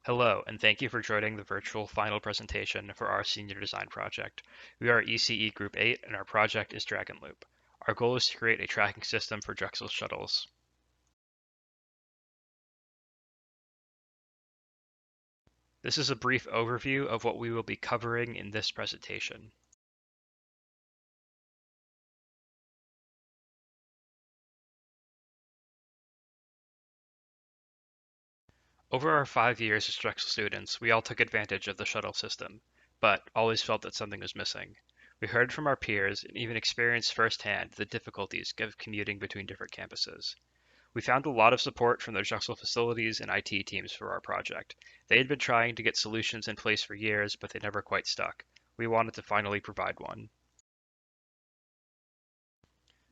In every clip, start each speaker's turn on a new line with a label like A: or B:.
A: Hello, and thank you for joining the virtual final presentation for our senior design project. We are ECE Group 8, and our project is Dragon Loop. Our goal is to create a tracking system for Drexel shuttles. This is a brief overview of what we will be covering in this presentation. Over our 5 years as Drexel students, we all took advantage of the shuttle system, but always felt that something was missing. We heard from our peers and even experienced firsthand the difficulties of commuting between different campuses. We found a lot of support from the Drexel facilities and IT teams for our project. They had been trying to get solutions in place for years, but they never quite stuck. We wanted to finally provide one.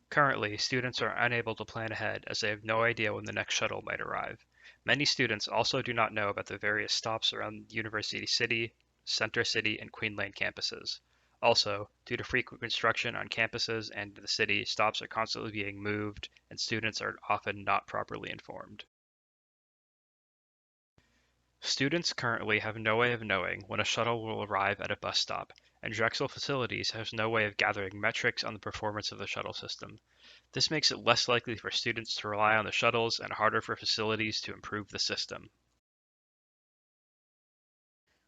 A: Currently, students are unable to plan ahead as they have no idea when the next shuttle might arrive. Many students also do not know about the various stops around University City, Center City, and Queen Lane campuses. Also, due to frequent construction on campuses and in the city, stops are constantly being moved, and students are often not properly informed. Students currently have no way of knowing when a shuttle will arrive at a bus stop, and Drexel Facilities has no way of gathering metrics on the performance of the shuttle system. This makes it less likely for students to rely on the shuttles and harder for facilities to improve the system.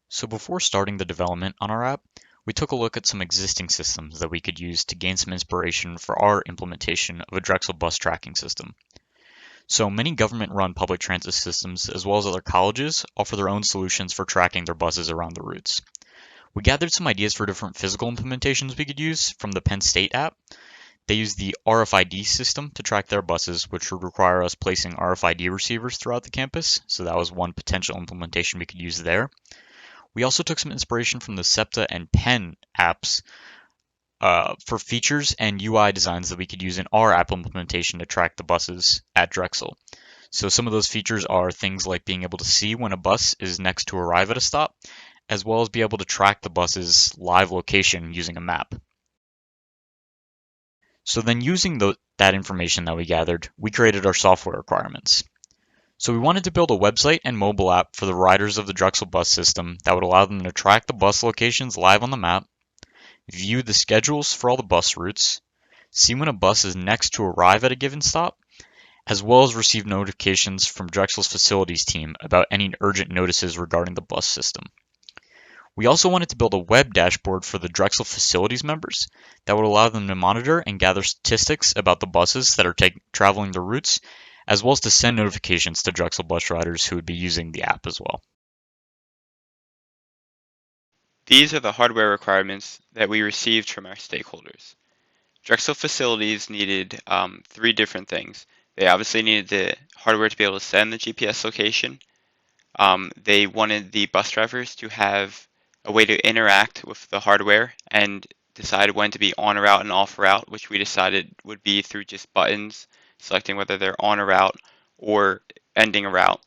B: So before starting the development on our app, we took a look at some existing systems that we could use to gain some inspiration for our implementation of a Drexel bus tracking system. So many government-run public transit systems, as well as other colleges, offer their own solutions for tracking their buses around the routes. We gathered some ideas for different physical implementations we could use from the Penn State app. They use the RFID system to track their buses, which would require us placing RFID receivers throughout the campus, so that was one potential implementation we could use there. We also took some inspiration from the SEPTA and Penn apps for features and UI designs that we could use in our app implementation to track the buses at Drexel. So some of those features are things like being able to see when a bus is next to arrive at a stop, as well as be able to track the bus's live location using a map. So then using that information that we gathered, we created our software requirements. So we wanted to build a website and mobile app for the riders of the Drexel bus system that would allow them to track the bus locations live on the map, view the schedules for all the bus routes, see when a bus is next to arrive at a given stop, as well as receive notifications from Drexel's facilities team about any urgent notices regarding the bus system. We also wanted to build a web dashboard for the Drexel facilities members that would allow them to monitor and gather statistics about the buses that are traveling the routes, as well as to send notifications to Drexel bus riders who would be using the app as well.
C: These are the hardware requirements that we received from our stakeholders. Drexel facilities needed 3 different things. They obviously needed the hardware to be able to send the GPS location. They wanted the bus drivers to have a way to interact with the hardware and decide when to be on a route and off route, which we decided would be through just buttons, selecting whether they're on a route or ending a route.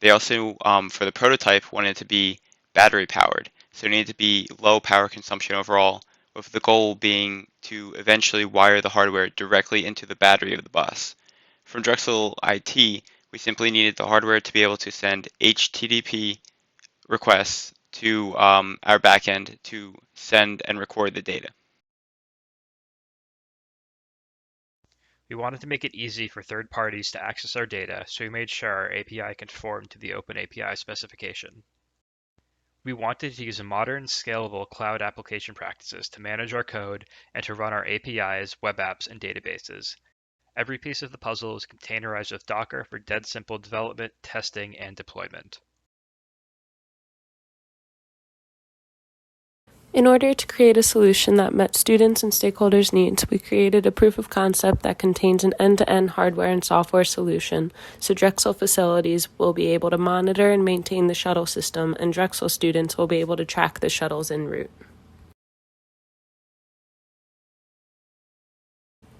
C: They also, for the prototype, wanted to be battery powered. So it needed to be low power consumption overall, with the goal being to eventually wire the hardware directly into the battery of the bus. From Drexel IT, we simply needed the hardware to be able to send HTTP requests to our backend to send and record the data.
A: We wanted to make it easy for third parties to access our data, so we made sure our API conformed to the Open API specification. We wanted to use modern, scalable cloud application practices to manage our code and to run our APIs, web apps, and databases. Every piece of the puzzle is containerized with Docker for dead simple development, testing, and deployment.
D: In order to create a solution that met students and stakeholders' needs, we created a proof of concept that contains an end-to-end hardware and software solution, so Drexel facilities will be able to monitor and maintain the shuttle system, and Drexel students will be able to track the shuttles en route.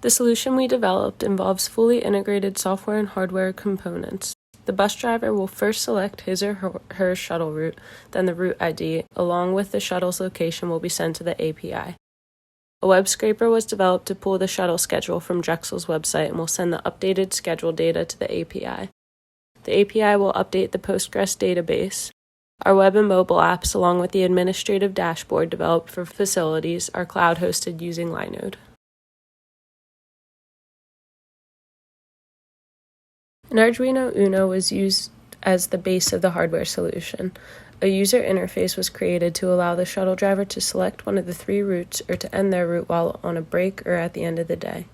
D: The solution we developed involves fully integrated software and hardware components. The bus driver will first select his or her shuttle route, then the route ID, along with the shuttle's location, will be sent to the API. A web scraper was developed to pull the shuttle schedule from Drexel's website and will send the updated schedule data to the API. The API will update the Postgres database. Our web and mobile apps, along with the administrative dashboard developed for facilities, are cloud-hosted using Linode. An Arduino Uno was used as the base of the hardware solution. A user interface was created to allow the shuttle driver to select one of the 3 routes or to end their route while on a break or at the end of the day.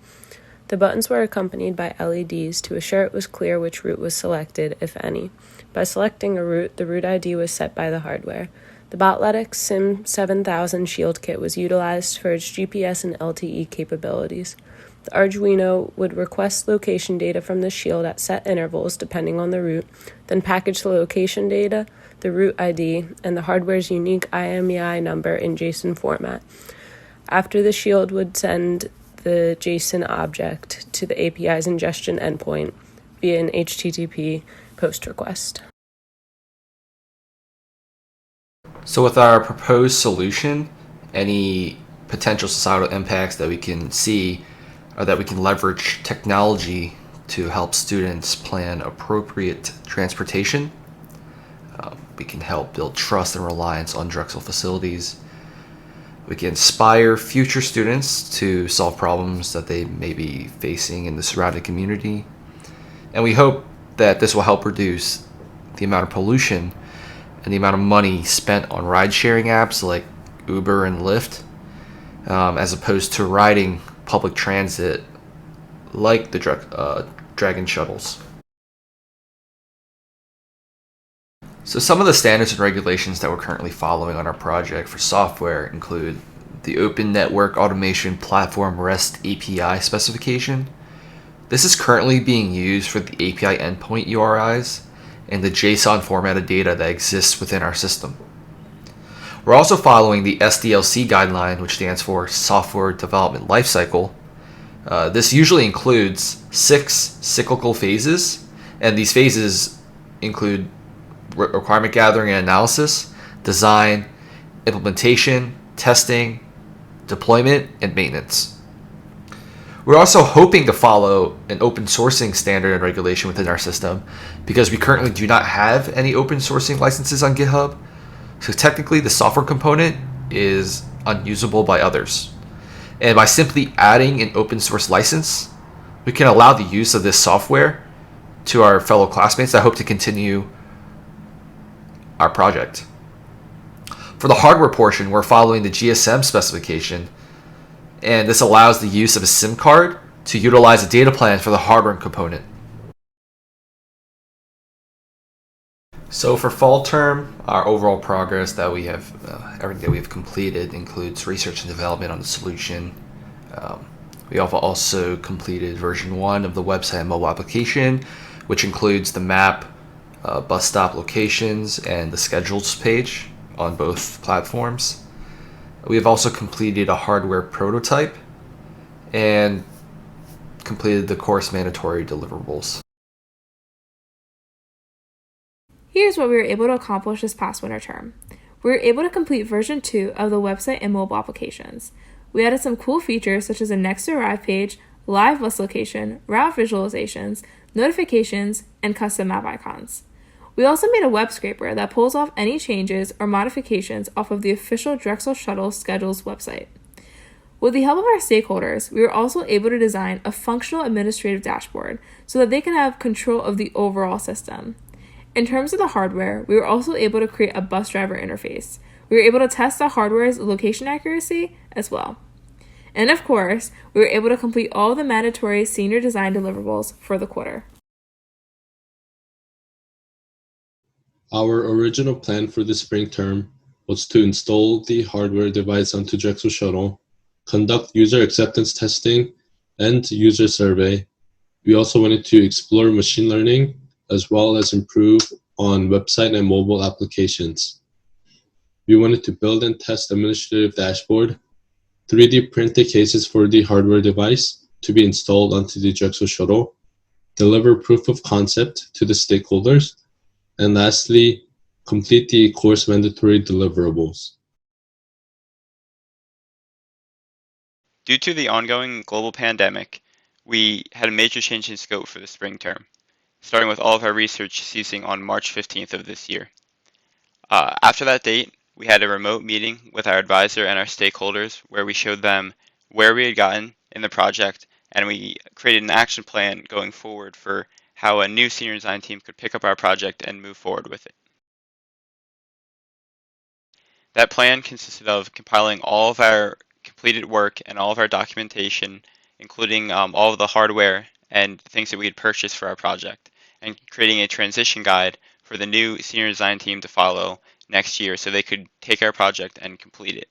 D: The buttons were accompanied by LEDs to assure it was clear which route was selected, if any. By selecting a route, the route ID was set by the hardware. The Botletics SIM 7000 Shield Kit was utilized for its GPS and LTE capabilities. The Arduino would request location data from the shield at set intervals depending on the route, then package the location data, the route ID, and the hardware's unique IMEI number in JSON format. After the shield would send the JSON object to the API's ingestion endpoint via an HTTP post request.
E: So with our proposed solution, any potential societal impacts that we can see are that we can leverage technology to help students plan appropriate transportation. We can help build trust and reliance on Drexel facilities. We can inspire future students to solve problems that they may be facing in the surrounding community. And we hope that this will help reduce the amount of pollution and the amount of money spent on ride-sharing apps like Uber and Lyft, as opposed to riding public transit like the Dragon shuttles. So some of the standards and regulations that we're currently following on our project for software include the Open Network Automation Platform REST API specification. This is currently being used for the API endpoint URIs and the JSON formatted data that exists within our system. We're also following the SDLC guideline, which stands for Software Development Lifecycle. This usually includes 6 cyclical phases, and these phases include requirement gathering and analysis, design, implementation, testing, deployment, and maintenance. We're also hoping to follow an open sourcing standard and regulation within our system because we currently do not have any open sourcing licenses on GitHub. So technically the software component is unusable by others. And by simply adding an open source license, we can allow the use of this software to our fellow classmates that hope to continue our project. For the hardware portion, we're following the GSM specification, and this allows the use of a SIM card to utilize a data plan for the hardware component. So for fall term, our overall progress that we have, everything that we have completed includes research and development on the solution. We have also completed version 1 of the website and mobile application, which includes the map, bus stop locations, and the schedules page on both platforms. We have also completed a hardware prototype and completed the course mandatory deliverables.
F: Here's what we were able to accomplish this past winter term. We were able to complete version 2 of the website and mobile applications. We added some cool features such as a next to arrive page, live bus location, route visualizations, notifications, and custom map icons. We also made a web scraper that pulls off any changes or modifications off of the official Drexel Shuttle schedules website. With the help of our stakeholders, we were also able to design a functional administrative dashboard so that they can have control of the overall system. In terms of the hardware, we were also able to create a bus driver interface. We were able to test the hardware's location accuracy as well. And of course, we were able to complete all the mandatory senior design deliverables for the quarter.
G: Our original plan for the spring term was to install the hardware device onto Drexel Shuttle, conduct user acceptance testing, and user survey. We also wanted to explore machine learning as well as improve on website and mobile applications. We wanted to build and test administrative dashboard, 3D print the cases for the hardware device to be installed onto the Drexel Shuttle, deliver proof of concept to the stakeholders, and lastly, complete the course mandatory deliverables.
C: Due to the ongoing global pandemic, we had a major change in scope for the spring term, starting with all of our research ceasing on March 15th of this year. After that date, we had a remote meeting with our advisor and our stakeholders where we showed them where we had gotten in the project, and we created an action plan going forward for how a new senior design team could pick up our project and move forward with it. That plan consisted of compiling all of our completed work and all of our documentation, including all of the hardware and things that we had purchased for our project, and creating a transition guide for the new senior design team to follow next year so they could take our project and complete it.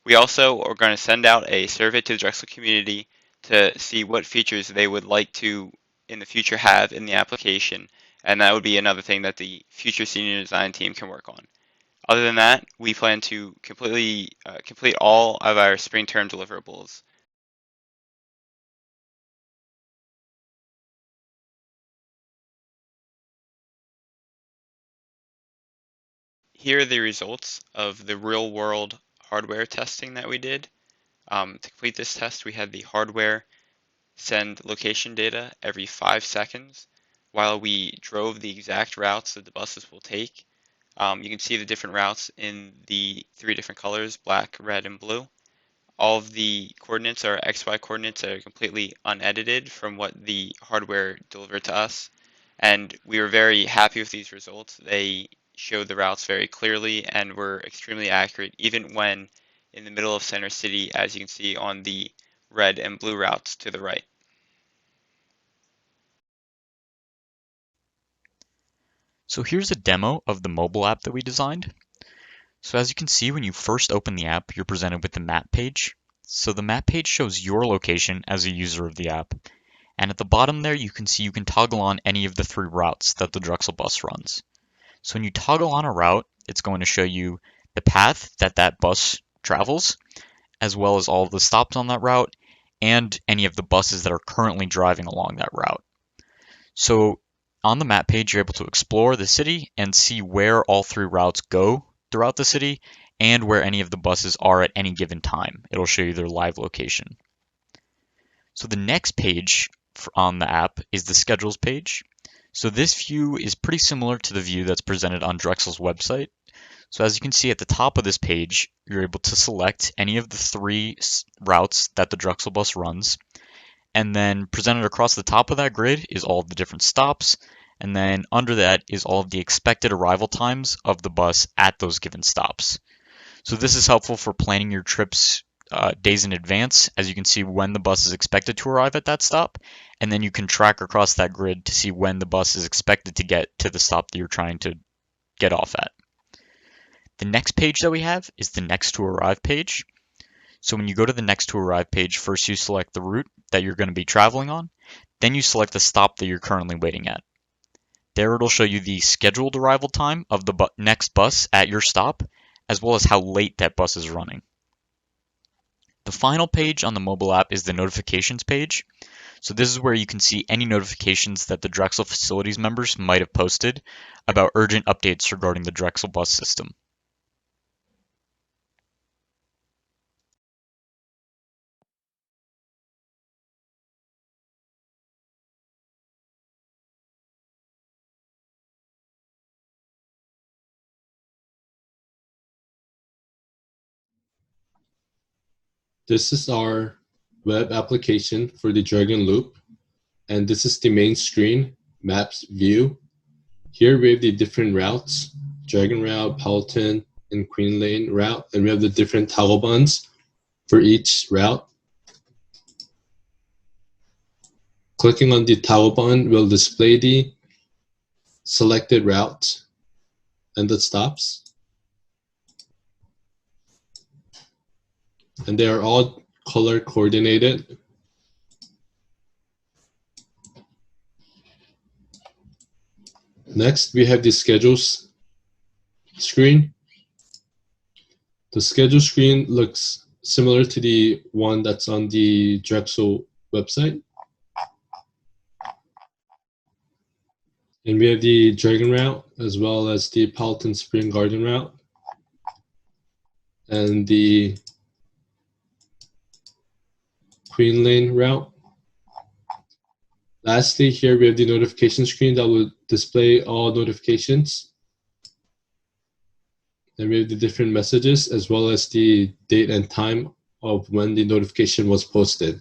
C: We also are going to send out a survey to the Drexel community to see what features they would like to in the future have in the application, and that would be another thing that the future senior design team can work on. Other than that, we plan to completely complete all of our spring term deliverables. Here are the results of the real world hardware testing that we did. To complete this test, we had the hardware send location data every 5 seconds while we drove the exact routes that the buses will take. You can see the different routes in the 3 different colors, black, red, and blue. All of the coordinates are XY coordinates that are completely unedited from what the hardware delivered to us. And we were very happy with these results. They showed the routes very clearly and were extremely accurate, even when in the middle of Center City, as you can see on the red and blue routes to the right.
B: So here's a demo of the mobile app that we designed. So as you can see, when you first open the app, you're presented with the map page. So the map page shows your location as a user of the app. And at the bottom there, you can see you can toggle on any of the 3 routes that the Drexel bus runs. So when you toggle on a route, it's going to show you the path that that bus travels, as well as all of the stops on that route, and any of the buses that are currently driving along that route. So on the map page, you're able to explore the city and see where all 3 routes go throughout the city and where any of the buses are at any given time. It'll show you their live location. So the next page on the app is the schedules page. So this view is pretty similar to the view that's presented on Drexel's website. So as you can see at the top of this page, you're able to select any of the 3 routes that the Drexel bus runs. And then presented across the top of that grid is all of the different stops. And then under that is all of the expected arrival times of the bus at those given stops. So this is helpful for planning your trips days in advance, as you can see when the bus is expected to arrive at that stop. And then you can track across that grid to see when the bus is expected to get to the stop that you're trying to get off at. The next page that we have is the next to arrive page. So when you go to the next to arrive page, first you select the route that you're going to be traveling on, then you select the stop that you're currently waiting at. There it'll show you the scheduled arrival time of the next bus at your stop, as well as how late that bus is running. The final page on the mobile app is the notifications page. So this is where you can see any notifications that the Drexel facilities members might have posted about urgent updates regarding the Drexel bus system.
G: This is our web application for the Dragon Loop, and this is the main screen, Maps view. Here we have the different routes, Dragon Route, Palatine, and Queen Lane route, and we have the different toggle buttons for each route. Clicking on the toggle button will display the selected route and the stops. And they are all color coordinated. Next, we have the schedules screen. The schedule screen looks similar to the one that's on the Drexel website. And we have the Dragon route as well as the Palatine Spring Garden route and the Queen Lane route. Lastly, here we have the notification screen that will display all notifications. and we have the different messages as well as the date and time of when the notification was posted.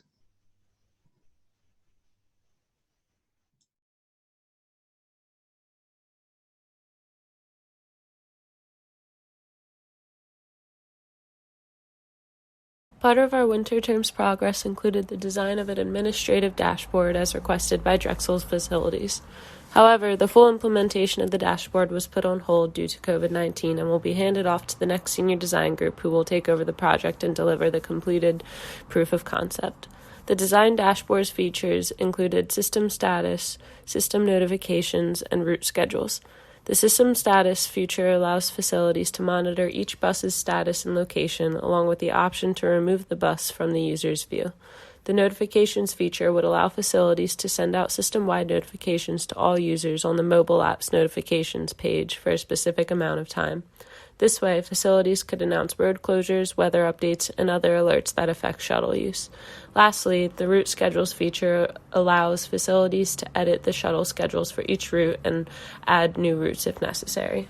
D: Part of our winter term's progress included the design of an administrative dashboard as requested by Drexel's facilities. However, the full implementation of the dashboard was put on hold due to COVID-19 and will be handed off to the next senior design group who will take over the project and deliver the completed proof of concept. The design dashboard's features included system status, system notifications, and route schedules. The system status feature allows facilities to monitor each bus's status and location, along with the option to remove the bus from the user's view. The notifications feature would allow facilities to send out system-wide notifications to all users on the mobile app's notifications page for a specific amount of time. This way, facilities could announce road closures, weather updates, and other alerts that affect shuttle use. Lastly, the route schedules feature allows facilities to edit the shuttle schedules for each route and add new routes if necessary.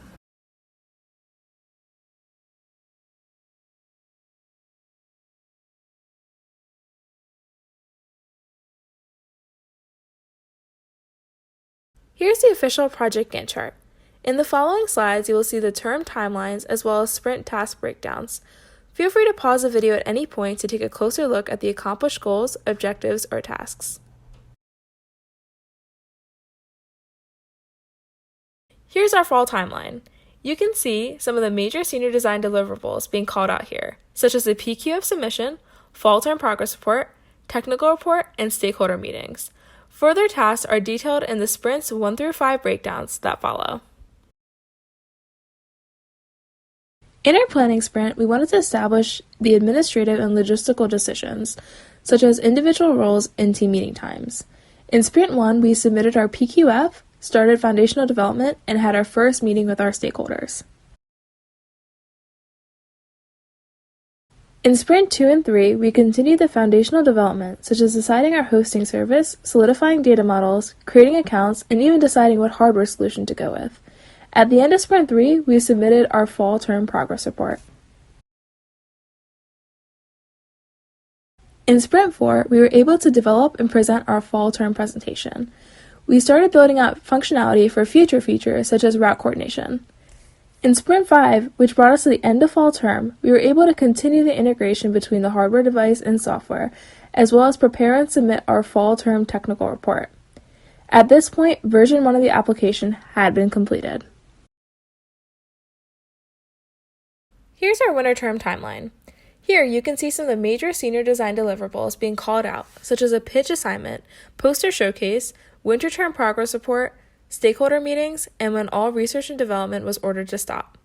F: Here's the official project Gantt chart. In the following slides, you will see the term timelines as well as sprint task breakdowns. Feel free to pause the video at any point to take a closer look at the accomplished goals, objectives, or tasks. Here's our fall timeline. You can see some of the major senior design deliverables being called out here, such as the PQ of submission, fall term progress report, technical report, and stakeholder meetings. Further tasks are detailed in the sprints 1 through 5 breakdowns that follow. In our planning sprint, we wanted to establish the administrative and logistical decisions, such as individual roles and team meeting times. In sprint 1, we submitted our PQF, started foundational development, and had our first meeting with our stakeholders. In sprint 2 and 3, we continued the foundational development, such as deciding our hosting service, solidifying data models, creating accounts, and even deciding what hardware solution to go with. At the end of sprint 3, we submitted our fall term progress report. In sprint 4, we were able to develop and present our fall term presentation. We started building out functionality for future features such as route coordination. In sprint 5, which brought us to the end of fall term, we were able to continue the integration between the hardware device and software, as well as prepare and submit our fall term technical report. At this point, version 1 of the application had been completed. Here's our winter term timeline. Here you can see some of the major senior design deliverables being called out, such as a pitch assignment, poster showcase, winter term progress report, stakeholder meetings, and when all research and development was ordered to stop.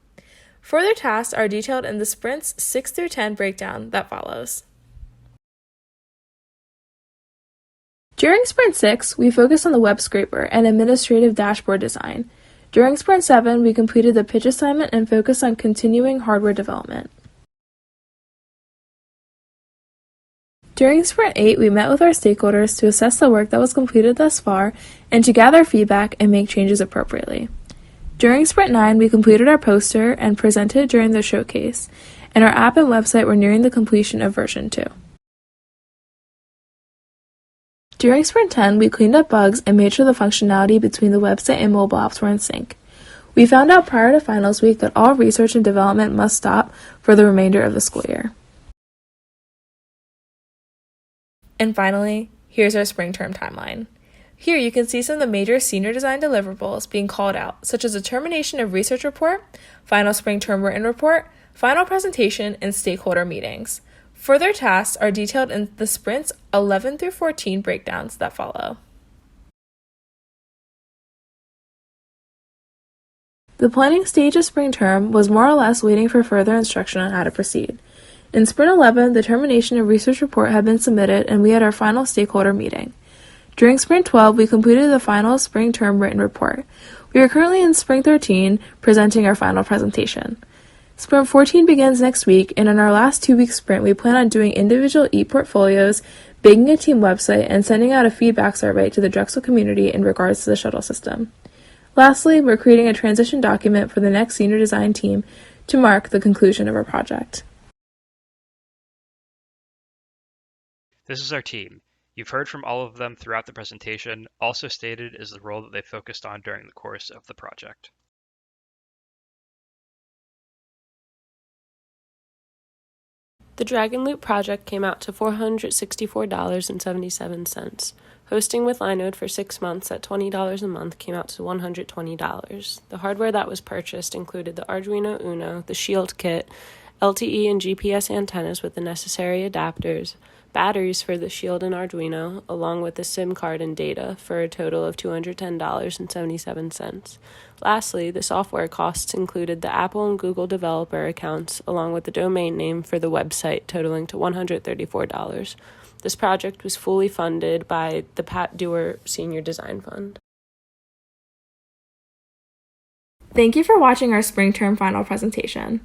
F: Further tasks are detailed in the sprints 6 through 10 breakdown that follows. During sprint 6, we focused on the web scraper and administrative dashboard design. During sprint 7, we completed the pitch assignment and focused on continuing hardware development. During sprint 8, we met with our stakeholders to assess the work that was completed thus far and to gather feedback and make changes appropriately. During sprint 9, we completed our poster and presented during the showcase, and our app and website were nearing the completion of version 2. During sprint 10, we cleaned up bugs and made sure the functionality between the website and mobile apps were in sync. We found out prior to finals week that all research and development must stop for the remainder of the school year. And finally, here's our spring term timeline. Here you can see some of the major senior design deliverables being called out, such as the termination of research report, final spring term written report, final presentation, and stakeholder meetings. Further tasks are detailed in the sprints 11 through 14 breakdowns that follow. The planning stage of spring term was more or less waiting for further instruction on how to proceed. In sprint 11, the termination of research report had been submitted and we had our final stakeholder meeting. During sprint 12, we completed the final spring term written report. We are currently in spring 13, presenting our final presentation. Sprint 14 begins next week, and in our last 2-week sprint, we plan on doing individual e-portfolios, baking a team website, and sending out a feedback survey to the Drexel community in regards to the shuttle system. Lastly, we're creating a transition document for the next senior design team to mark the conclusion of our project.
A: This is our team. You've heard from all of them throughout the presentation. Also stated is the role that they focused on during the course of the project.
D: The Dragon Loop project came out to $464.77. Hosting with Linode for 6 months at $20 a month came out to $120. The hardware that was purchased included the Arduino Uno, the Shield kit, LTE and GPS antennas with the necessary adapters, batteries for the Shield and Arduino, along with the SIM card and data, for a total of $210.77. Lastly, the software costs included the Apple and Google developer accounts, along with the domain name for the website, totaling to $134. This project was fully funded by the Pat Dewar Senior Design Fund.
F: Thank you for watching our spring term final presentation.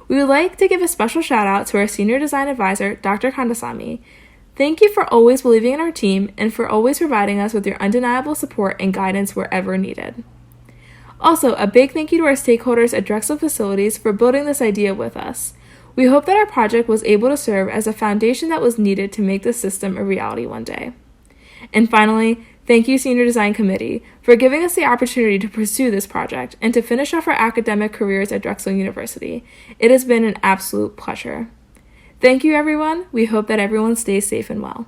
F: We would like to give a special shout out to our Senior Design Advisor, Dr. Kandasamy. Thank you for always believing in our team and for always providing us with your undeniable support and guidance wherever needed. Also, a big thank you to our stakeholders at Drexel Facilities for building this idea with us. We hope that our project was able to serve as a foundation that was needed to make this system a reality one day. And finally, thank you, Senior Design Committee, for giving us the opportunity to pursue this project and to finish off our academic careers at Drexel University. It has been an absolute pleasure. Thank you, everyone. We hope that everyone stays safe and well.